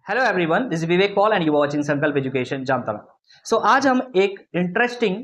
Hello everyone, this is Vivek Paul and you watching संकल्प education Jamtara. सो आज हम एक इंटरेस्टिंग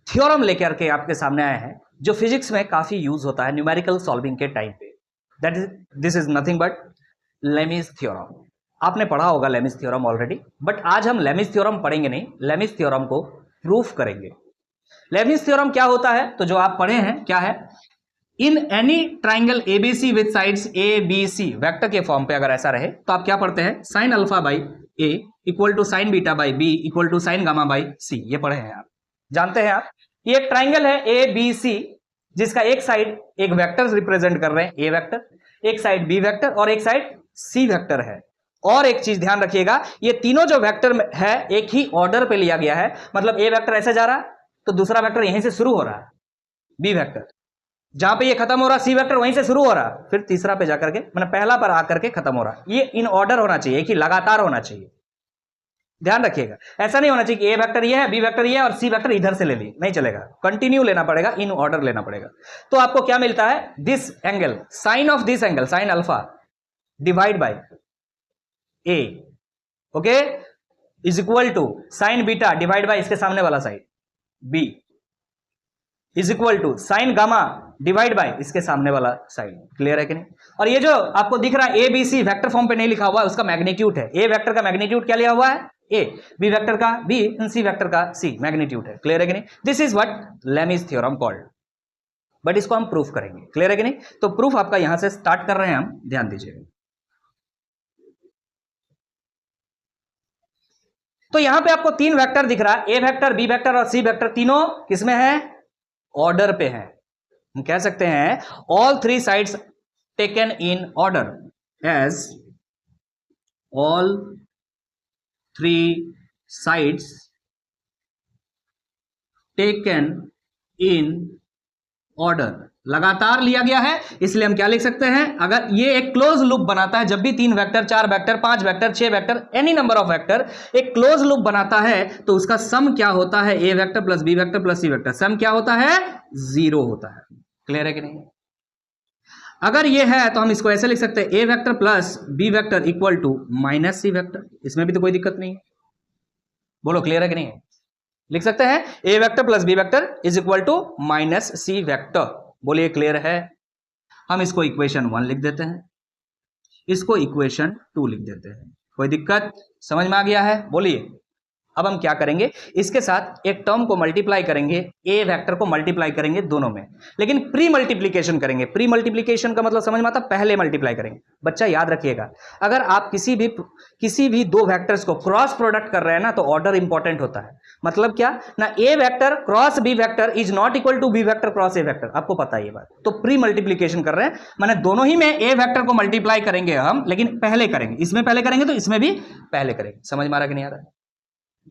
थ्योरम लेकर के आपके सामने आए हैं जो फिजिक्स में काफी यूज होता है न्यूमेरिकल सॉल्विंग के टाइम पे। That is this is nothing but Lami's theorem. आपने पढ़ा होगा लेमिस थ्योरम ऑलरेडी, बट आज हम लेमिस थ्योरम पढ़ेंगे नहीं, लेमिस थ्योरम को प्रूफ करेंगे। लेमिस थ्योरम क्या होता है तो जो आप पढ़े हैं क्या है, in any triangle ABC with sides A B C vector के फॉर्म पे अगर ऐसा रहे तो आप क्या पढ़ते हैं, sine alpha by A equal to sine beta by B equal to sine gamma by C. ये पढ़े हैं आप, जानते हैं आप। ये एक ट्राइंगल है ए बी सी जिसका एक साइड एक वेक्टर रिप्रेजेंट कर रहे हैं ए वेक्टर, एक साइड बी वेक्टर और एक साइड सी वेक्टर है। और एक चीज ध्यान रखिएगा, ये तीनों जो वेक्टर है एक ही ऑर्डर पे लिया गया है। मतलब ए वेक्टर ऐसे जा रहा है तो दूसरा वेक्टर यहीं से शुरू हो रहा है, बी वेक्टर जहां पे ये खत्म हो रहा, सी वेक्टर वहीं से शुरू हो रहा, फिर तीसरा पे जाकर के मतलब पहला पर आकर के खत्म हो रहा। ये इन ऑर्डर होना चाहिए, एक ही लगातार होना चाहिए। ध्यान रखिएगा, ऐसा नहीं होना चाहिए कि ए वेक्टर ये है, बी वेक्टर ये है और सी वेक्टर इधर से ले ली, नहीं चलेगा। कंटिन्यू लेना पड़ेगा, इन ऑर्डर लेना पड़ेगा। तो आपको क्या मिलता है, this angle, sine of this angle, sine alpha divide by a, okay, is equal to sine beta divide by इसके सामने वाला side b is equal to sine gamma divide by इसके सामने वाला साइड। क्लियर है कि नहीं? और ये जो आपको दिख रहा है a B C vector form पे नहीं लिखा हुआ है, उसका मैग्नीट्यूड है। ए वेक्टर का मैग्नीट्यूड क्या लिया हुआ है, ए, बी वेक्टर का बी, सी वेक्टर का सी मैग्नीट्यूड है। क्लियर है कि नहीं? This is what Lami's theorem called. But इसको हम प्रूफ करेंगे। क्लियर है कि नहीं? तो प्रूफ आपका यहां से स्टार्ट कर रहे हैं हम, ध्यान दीजिएगा। तो यहां पे आपको तीन वेक्टर दिख रहा है, ए वेक्टर, बी वेक्टर और सी वेक्टर, तीनों किसमें है, ऑर्डर पे है। हम कह सकते हैं all three sides taken in order as all three sides taken in order, लगातार लिया गया है। इसलिए हम क्या लिख सकते हैं, अगर ये एक क्लोज लूप बनाता है, जब भी तीन वेक्टर, चार वेक्टर, पांच वेक्टर, छह vector, any number of vector एक क्लोज लूप बनाता है तो उसका सम क्या होता है, A vector plus B vector plus C vector, sum क्या होता है, 0 होता है। क्लियर है कि नहीं? अगर ये है तो हम इसको ऐसे लिख सकते हैं, A vector plus B vector equal to minus C vector. इसमें भी तो कोई दिक्कत नहीं है, बोलो क्लियर है कि नहीं? लिख सकते हैं A vector plus B vector is equal to minus C vector. बोलिए क्लियर है? हम इसको इक्वेशन 1 लिख देते हैं, इसको इक्वेशन 2 लिख देते हैं। कोई दिक्कत? समझ में आ गया है? बोलिए। अब हम क्या करेंगे, इसके साथ एक टर्म को मल्टीप्लाई करेंगे, ए वेक्टर को मल्टीप्लाई करेंगे दोनों में, लेकिन प्री मल्टीप्लीकेशन करेंगे। प्री मल्टीप्लीकेशन का मतलब समझ में आता, पहले मल्टीप्लाई करेंगे। बच्चा याद रखिएगा, अगर आप किसी भी दो वेक्टर्स को क्रॉस प्रोडक्ट कर रहे हैं ना तो ऑर्डर इंपॉर्टेंट होता है। मतलब क्या ना, A vector cross B vector is not equal to B vector cross A vector, आपको पता है ये बात। तो प्री मल्टीप्लीकेशन कर रहे हैं, माने दोनों ही में ए वेक्टर को मल्टीप्लाई करेंगे हम, लेकिन पहले करेंगे, इसमें पहले करेंगे तो इसमें भी पहले करेंगे। समझ में आ रहा कि नहीं आ रहा?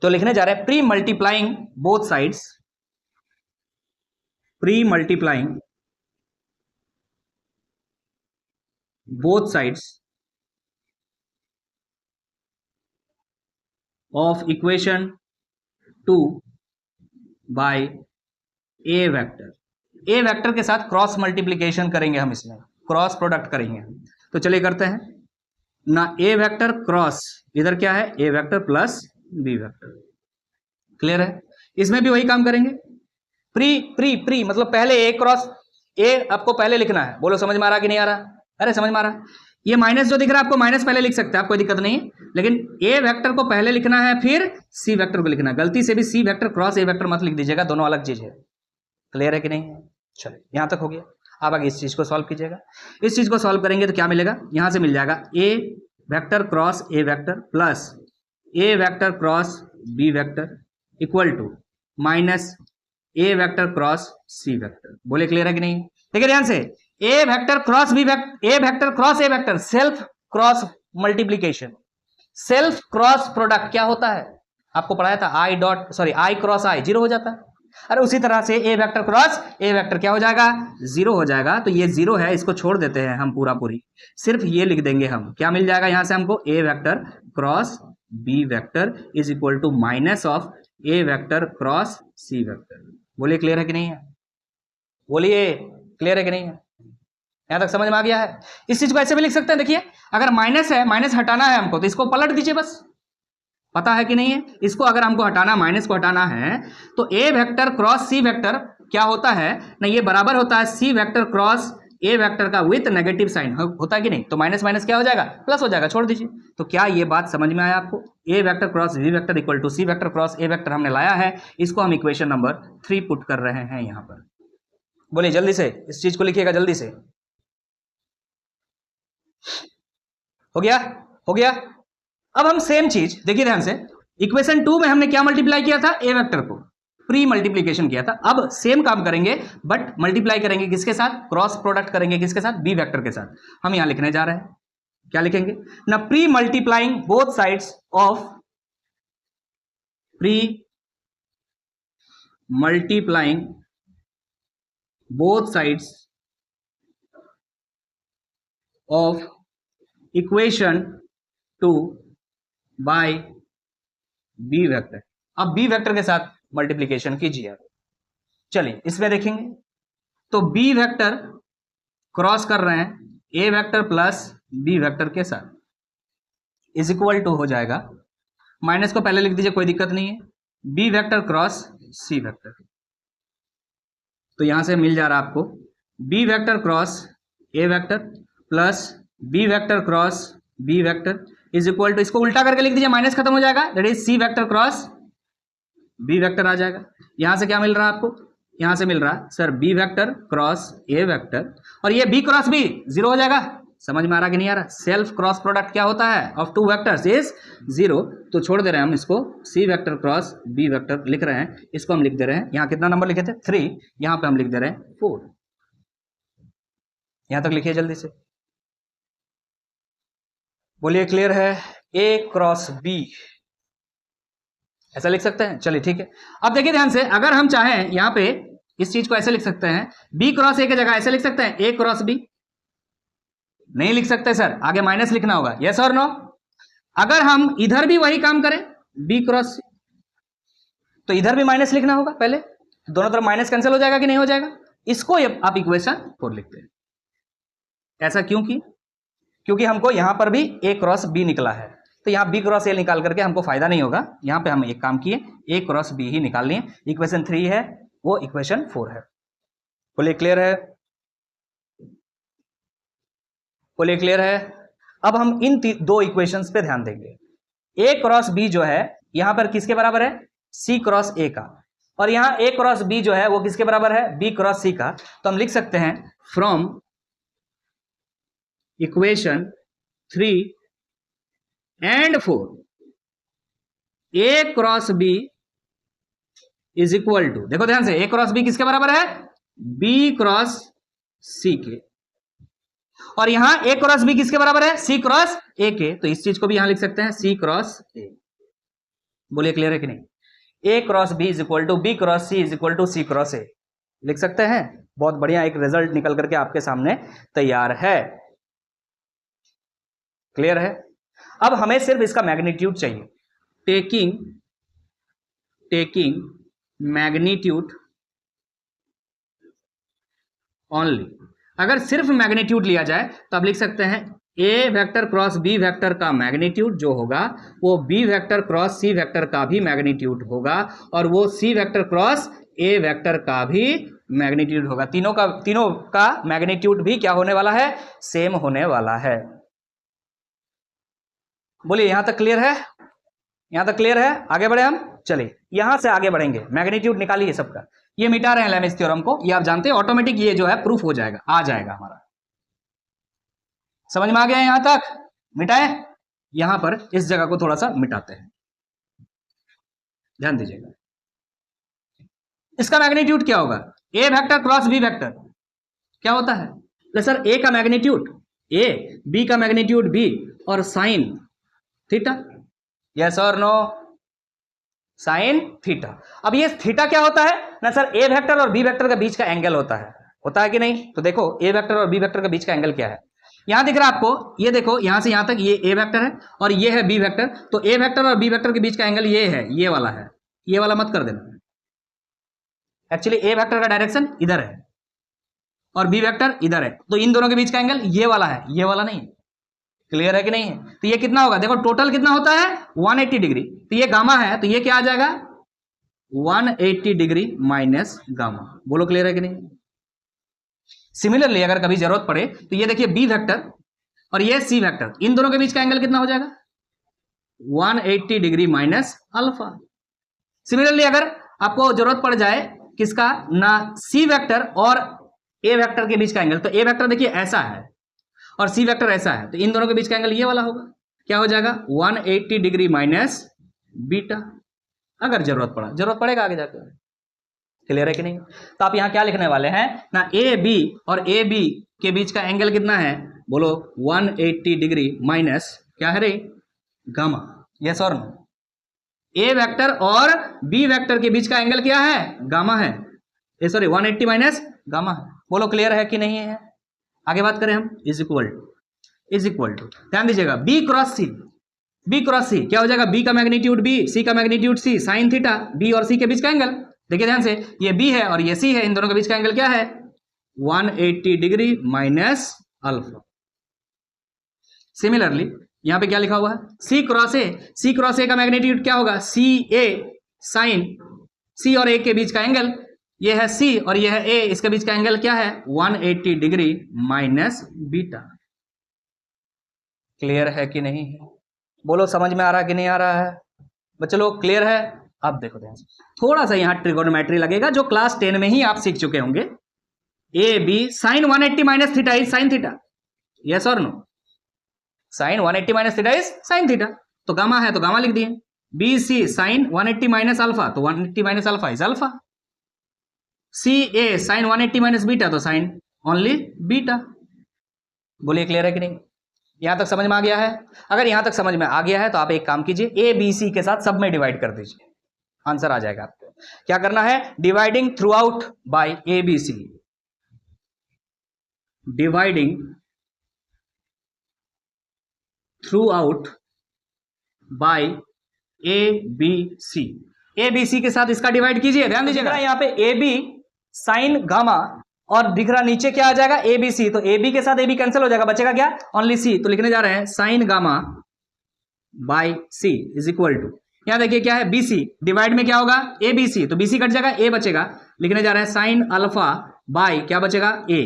तो लिखने जा रहे हैं pre multiplying both sides, pre multiplying both sides of equation 2 by a vector. A vector के साथ क्रॉस मल्टीप्लीकेशन करेंगे हम, इसमें क्रॉस प्रोडक्ट करेंगे हम। तो चलिए करते हैं ना, ए वेक्टर क्रॉस इधर क्या है, A vector plus B vector. Clear है? इसमें भी वही काम करेंगे, प्री प्री प्री मतलब पहले ए क्रॉस ए आपको पहले लिखना है। बोलो समझ में आ रहा कि नहीं आ रहा? अरे समझ में आ रहा? ये माइनस जो दिख रहा है आपको, माइनस पहले लिख सकते हैं आप, कोई दिक्कत नहीं, लेकिन ए वेक्टर को पहले लिखना है फिर सी वेक्टर को लिखना है। गलती से भी सी वेक्टर क्रॉस ए वेक्टर मत लिख दीजिएगा, दोनों अलग चीज है। क्लियर है कि नहीं? चलिए यहां तक हो गया। आप आगे इस चीज को सॉल्व कीजिएगा। इस चीज को सॉल्व करेंगे तो क्या मिलेगा, यहां से मिल जाएगा A vector cross A vector plus A vector cross B vector equal to minus A vector cross C vector. बोले क्लियर है कि नहीं? देखिए ध्यान से, A vector cross B vector, A vector cross A vector, self cross multiplication, self cross product क्या होता है, आपको पढ़ाया था, आई क्रॉस आई 0 हो जाता है। अरे उसी तरह से A vector cross A vector क्या हो जाएगा, 0 हो जाएगा। तो ये 0 है, इसको छोड़ देते हैं हम पूरा पूरी, सिर्फ ये लिख देंगे हम। क्या मिल जाएगा यहां से हमको, A vector cross B vector is equal to minus of A vector cross C vector. बोलिए क्लियर है कि नहीं है? बोलिए क्लियर है कि नहीं है? यहां तक समझ में आ गया है? इस चीज को ऐसे भी लिख सकते हैं, देखिए अगर माइनस है, माइनस हटाना है हमको, तो इसको पलट दीजिए बस। पता है कि नहीं है? इसको अगर हमको हटाना, माइनस को हटाना है, तो ए वेक्टर क्रॉस सी वेक्टर क्या होता है ना, ये बराबर होता है सी वेक्टर क्रॉस ए वेक्टर का विथ नेगेटिव साइन, होता है कि नहीं? तो माइनस माइनस क्या हो जाएगा, प्लस हो जाएगा, छोड़ दीजिए। तो क्या ये बात समझ में आया आपको? A vector cross B vector equal to C vector cross A vector हमने लाया है, इसको हम इक्वेशन नंबर 3 पुट कर रहे हैं यहां पर। बोलिए जल्दी से, इस चीज को लिखिएगा जल्दी से। हो गया? हो गया? अब हम सेम चीज देखिए ध्यान से, इक्वेशन 2 में हमने क्या मल्टीप्लाई किया था, ए वेक्टर को प्री मल्टीप्लीकेशन किया था। अब सेम काम करेंगे, बट मल्टीप्लाई करेंगे किसके साथ, क्रॉस प्रोडक्ट करेंगे किसके साथ, बी वेक्टर के साथ। हम यहां लिखने जा रहे हैं, क्या लिखेंगे ना, pre multiplying both sides of, pre multiplying both sides of equation 2 by b vector. अब बी वेक्टर के साथ मल्टीप्लीकेशन कीजिए। चलिए इसमें देखेंगे, तो बी वेक्टर क्रॉस कर रहे हैं A vector plus B vector के साथ, इज इक्वल टू हो जाएगा, माइनस को पहले लिख दीजिए, कोई दिक्कत नहीं है, B vector cross C vector. तो यहां से मिल जा रहा आपको B vector cross A vector plus B vector cross B vector is equal to, इसको उल्टा करके लिख दीजिए, माइनस खत्म हो जाएगा, that is C vector cross B vector आ जाएगा। यहां से क्या मिल रहा है आपको, यहां से मिल रहा है सर बी वेक्टर क्रॉस ए वेक्टर, और ये बी क्रॉस बी जीरो हो जाएगा। समझ में आ रहा कि नहीं आ रहा? सेल्फ क्रॉस प्रोडक्ट क्या होता है of two vectors is zero. तो छोड़ दे रहे हैं हम इसको, सी वेक्टर क्रॉस बी वेक्टर लिख रहे हैं, इसको हम लिख दे रहे हैं, यहाँ कितना नंबर लिखे थे 3, यहाँ पे हम लिख दे रहे हैं 4। यहां तक लिखिए जल्दी से, बोलिए क्लियर है? ए क्रॉस बी ऐसा लिख सकते हैं, चलिए ठीक है। अब देखिए ध्यान से, अगर हम चाहें यहां पे इस चीज को ऐसे लिख सकते हैं, बी क्रॉस ए की जगह ऐसे लिख सकते हैं, ए क्रॉस बी। नहीं लिख सकते सर, आगे माइनस लिखना होगा, यस और नो? अगर हम इधर भी वही काम करें बी क्रॉस सी, तो इधर भी माइनस लिखना होगा पहले, तो दोनों तरफ माइनस कैंसिल हो जाएगा कि नहीं हो जाएगा? इसको आप इक्वेशन 4 लिखते हैं। ऐसा क्योंकि हमको यहां पर भी ए क्रॉस बी निकला है, तो यहां बी क्रॉस ए निकाल करके हमको फायदा नहीं होगा। यहां पे हम एक काम किए, ए क्रॉस बी ही निकाल लिए। इक्वेशन 3 है, वो इक्वेशन 4 है। बोलिए क्लियर है? बोलिए क्लियर है? अब हम इन दो इक्वेशंस पे ध्यान देंगे। ए क्रॉस बी जो है यहां पर किसके बराबर है, सी क्रॉस ए का, और यहां ए क्रॉस बी जो है वो किसके बराबर है, बी क्रॉस सी का। तो हम लिख सकते हैं from equation 3 and 4 a cross B is equal to, देखो ध्यान से, ए क्रॉस बी किसके बराबर है, बी क्रॉस सी के, और यहां ए क्रॉस बी किसके बराबर है, सी क्रॉस ए के। तो इस चीज को भी यहां लिख सकते हैं सी क्रॉस ए। बोलिए क्लियर है कि नहीं? A cross B is equal to B cross C is equal to C cross A लिख सकते हैं। बहुत बढ़िया, एक रिजल्ट निकल करके आपके सामने तैयार है। क्लियर है? अब हमें सिर्फ इसका मैग्नीट्यूड चाहिए, टेकिंग मैग्नीट्यूड ओनली। अगर सिर्फ मैग्नीट्यूड लिया जाए तो आप लिख सकते हैं A vector cross B vector का मैग्नीट्यूड जो होगा वो B vector cross C vector का भी मैग्नीट्यूड होगा, और वो सी वेक्टर क्रॉस ए वेक्टर का भी मैग्नीट्यूड होगा। तीनों का मैग्नीट्यूड भी क्या होने वाला है, सेम होने वाला है। बोलिए यहां तक क्लियर है? यहां तक क्लियर है? आगे बढ़े हम, चलिए यहां से आगे बढ़ेंगे। मैग्नीट्यूड निकालिए सबका, ये मिटा रहे हैं लेमेस थ्योरम को, ये आप जानते हैं ऑटोमेटिक ये जो है प्रूफ हो जाएगा, आ जाएगा हमारा। समझ में आ गया? यहां तक मिटाए, यहां पर इस जगह को थोड़ा सा मिटाते हैं, ध्यान दीजिएगा। इसका मैग्नीट्यूड क्या होगा, ए वेक्टर क्रॉस बी वेक्टर क्या होता है, तो सर ए का मैग्नीट्यूड ए, बी का मैग्नीट्यूड बी, और साइन थीटा, यस और नो? Sine theta. अब ये थीटा क्या होता है ना सर, ए वेक्टर और बी वेक्टर के बीच का एंगल होता है कि नहीं? तो देखो ए वेक्टर और बी वेक्टर के बीच का एंगल क्या है, यहां दिख रहा है आपको, ये देखो यहां से यहां तक ये ए वेक्टर है और ये है बी वेक्टर, तो ए वेक्टर और बी वेक्टर के बीच का एंगल ये है, ये वाला है, ये वाला मत कर देना। एक्चुअली ए वेक्टर का डायरेक्शन इधर है, और बी वेक्टर इधर है, तो इन दोनों के बीच का एंगल ये वाला है, ये वाला नहीं है। क्लियर है कि नहीं है? तो ये कितना होगा, देखो टोटल कितना होता है 180 डिग्री, तो ये गामा है, तो ये क्या आ जाएगा 180 डिग्री माइनस गामा। बोलो क्लियर है कि नहीं? सिमिलरली अगर कभी जरूरत पड़े तो ये देखिए बी वेक्टर और ये सी वेक्टर, इन दोनों के बीच का एंगल कितना हो जाएगा 180 डिग्री माइनस अल्फा। सिमिलरली अगर आपको जरूरत पड़ जाए किसका ना सी वेक्टर और ए वेक्टर के बीच का एंगल, तो ए वेक्टर देखिए ऐसा है और सी वेक्टर ऐसा है, तो इन दोनों के बीच का एंगल ये वाला होगा, क्या हो जाएगा 180 डिग्री माइनस बीटा। अगर जरूरत पड़ेगा आगे जाकर। क्लियर है कि नहीं? तो आप यहां क्या लिखने वाले हैं ना, ए बी और ए बी के बीच का एंगल कितना है, बोलो 180 डिग्री माइनस क्या है रे गामा। यस और नो? ए वेक्टर और बी वेक्टर के बीच का एंगल क्या है, गामा है, सॉरी 180 माइनस गामा है। बोलो क्लियर है कि नहीं है? आगे बात करें हम, इज इक्वल टू ध्यान दीजिएगा बी क्रॉस सी क्या हो जाएगा, बी का मैग्नीट्यूड बी, सी का magnitude C, sine theta B और सी के बीच का एंगल। देखिए ध्यान से, ये बी है और ये सी है, इन दोनों के बीच का एंगल क्या है 180 डिग्री माइनस अल्फा। सिमिलरली यहां पे क्या लिखा हुआ है सी क्रॉस ए का मैग्नीट्यूड क्या होगा सी ए साइन, सी और ए के बीच का एंगल ये है सी और ये है ए, इसके बीच का एंगल क्या है 180 डिग्री माइनस बीटा। क्लियर है कि नहीं है? बोलो समझ में आ रहा कि नहीं आ रहा है बच्चे लोग? क्लियर है? अब देखो ध्यान से, थोड़ा सा यहां ट्रिगोनोमेट्री लगेगा जो क्लास 10 में ही आप सीख चुके होंगे। A B sine 180 minus theta is sine theta, yes और no? Sine 180 minus theta is sine theta, तो गामा है तो गामा लिख दिए। B C sine 180 minus alpha, तो 180 minus alpha is alpha. C A sine 180 minus beta, तो sine only beta. बोलिए clear है कि नहीं? यहां तक समझ में आ गया है? अगर यहां तक समझ में आ गया है तो आप एक काम कीजिए, ए बी सी के साथ सब में डिवाइड कर दीजिए, आंसर आ जाएगा आपको। क्या करना है, dividing throughout by a B c, dividing throughout by a B c. A B c के साथ इसका डिवाइड कीजिए, ध्यान दीजिएगा यहां पे ए बी साइन गामा और दिख रहा नीचे क्या आ जाएगा ए बी सी, तो ए बी के साथ ए बी कैंसिल हो जाएगा, बचेगा क्या ओनली सी, तो लिखने जा रहे हैं sine gamma by c is equal to, यहां देखिए क्या है बी सी, डिवाइड में क्या होगा ए बी सी, तो बी सी कट जाएगा ए बचेगा, लिखने जा रहे हैं साइन अल्फा बाई क्या बचेगा ए,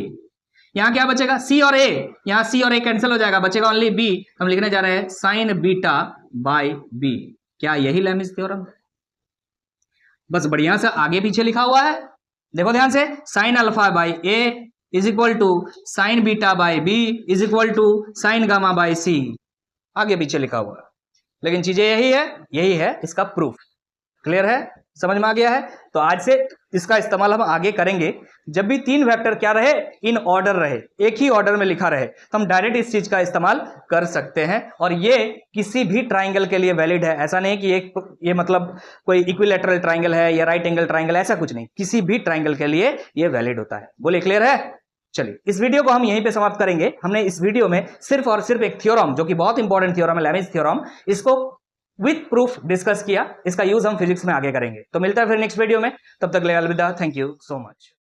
यहां क्या बचेगा सी और ए, यहां सी और ए कैंसिल हो जाएगा, बचेगा ओनली बी, हम लिखने जा रहे हैं साइन बीटा बाई बी। क्या यही लेमिस थ्योरम? बस बढ़िया से आगे पीछे लिखा हुआ है, देखो ध्यान से, sine alpha by A is equal to sine beta by B is equal to sine gamma by C, आगे पीछे लिखा हुआ है, लेकिन चीजें यही है इसका प्रूफ। क्लियर है? समझ में आ गया है? तो आज से इसका इस्तेमाल हम आगे करेंगे, जब भी तीन वेक्टर क्या रहे इन ऑर्डर रहे, एक ही ऑर्डर में लिखा रहे, तो हम डायरेक्ट इस चीज का इस्तेमाल कर सकते हैं, और ये किसी भी ट्राइंगल के लिए वैलिड है। ऐसा नहीं कि ये मतलब कोई इक्विलैटरल ट्राइंगल है या राइट एंगल ट्राइंगल, ऐसा कुछ नहीं, किसी भी ट्राइंगल के लिए ये वैलिड होता है। बोलिए क्लियर है? चलिए इस वीडियो को हम यहीं पे समाप्त करेंगे। हमने इस वीडियो में सिर्फ और सिर्फ एक थ्योरम, जो कि बहुत इंपॉर्टेंट थ्योरम है, लेमिस थ्योरम, इसको विथ प्रूफ डिस्कस किया। इसका यूज हम फिजिक्स में आगे करेंगे। तो मिलता है फिर नेक्स्ट वीडियो में, तब तक ले अलविदा, थैंक यू सो मच।